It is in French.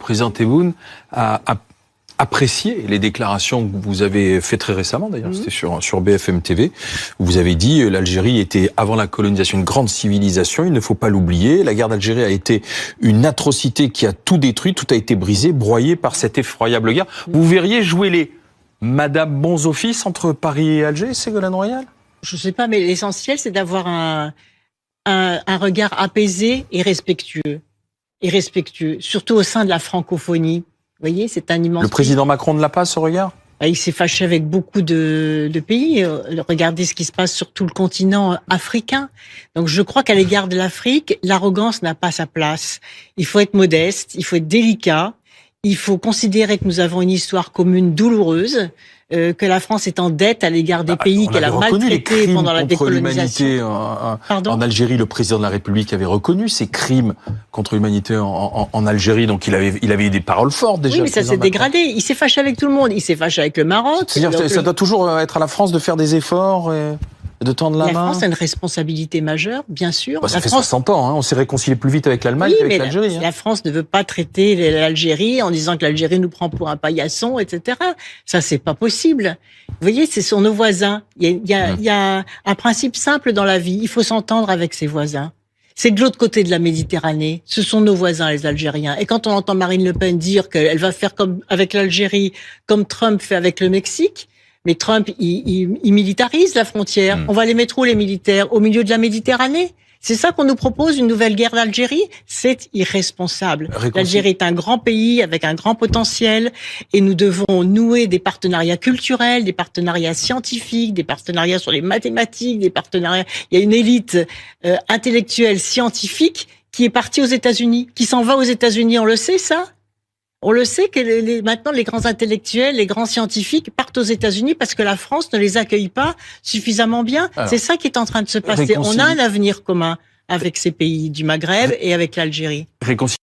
président Tebboune a apprécié les déclarations que vous avez faites très récemment, d'ailleurs, c'était sur BFM TV, où vous avez dit l'Algérie était, avant la colonisation, une grande civilisation, il ne faut pas l'oublier. La guerre d'Algérie a été une atrocité qui a tout détruit, tout a été brisé, broyé par cette effroyable guerre. Vous verriez jouer les Madame Bons Offices entre Paris et Alger, Ségolène Royal? Je sais pas, mais l'essentiel, c'est d'avoir un regard apaisé et respectueux. Surtout au sein de la francophonie. Vous voyez, c'est un immense... Le président Macron ne l'a pas, ce regard? Il s'est fâché avec beaucoup de pays. Regardez ce qui se passe sur tout le continent africain. Donc je crois qu'à l'égard de l'Afrique, l'arrogance n'a pas sa place. Il faut être modeste, il faut être délicat, il faut considérer que nous avons une histoire commune douloureuse, que la France est en dette à l'égard des pays qu'elle a maltraités pendant la décolonisation. En Algérie, le président de la République avait reconnu ces crimes contre l'humanité en Algérie, donc il avait eu des paroles fortes déjà. Oui, mais ça s'est dégradé. Il s'est fâché avec tout le monde. Il s'est fâché avec le Maroc. C'est-à-dire, ça doit toujours être à la France de faire des efforts et de tendre la main. La France a une responsabilité majeure, bien sûr. Ça fait 60 ans, hein. On s'est réconcilié plus vite avec l'Allemagne qu'avec l'Algérie. La France ne veut pas traiter l'Algérie en disant que l'Algérie nous prend pour un paillasson, etc. Ça, c'est pas possible. Vous voyez, ce sont nos voisins. Il y a un principe simple dans la vie. Il faut s'entendre avec ses voisins. C'est de l'autre côté de la Méditerranée. Ce sont nos voisins, les Algériens. Et quand on entend Marine Le Pen dire qu'elle va faire comme avec l'Algérie, comme Trump fait avec le Mexique, mais Trump, il militarise la frontière. On va les mettre où, les militaires? Au milieu de la Méditerranée? C'est ça qu'on nous propose, une nouvelle guerre d'Algérie? C'est irresponsable. L'Algérie est un grand pays avec un grand potentiel et nous devons nouer des partenariats culturels, des partenariats scientifiques, des partenariats sur les mathématiques, des partenariats... Il y a une élite intellectuelle scientifique qui est partie aux États-Unis, qui s'en va aux États-Unis, on le sait ça? On le sait que maintenant, les grands intellectuels, les grands scientifiques partent aux États-Unis parce que la France ne les accueille pas suffisamment bien. C'est ça qui est en train de se passer. On a un avenir commun avec ces pays du Maghreb et avec l'Algérie.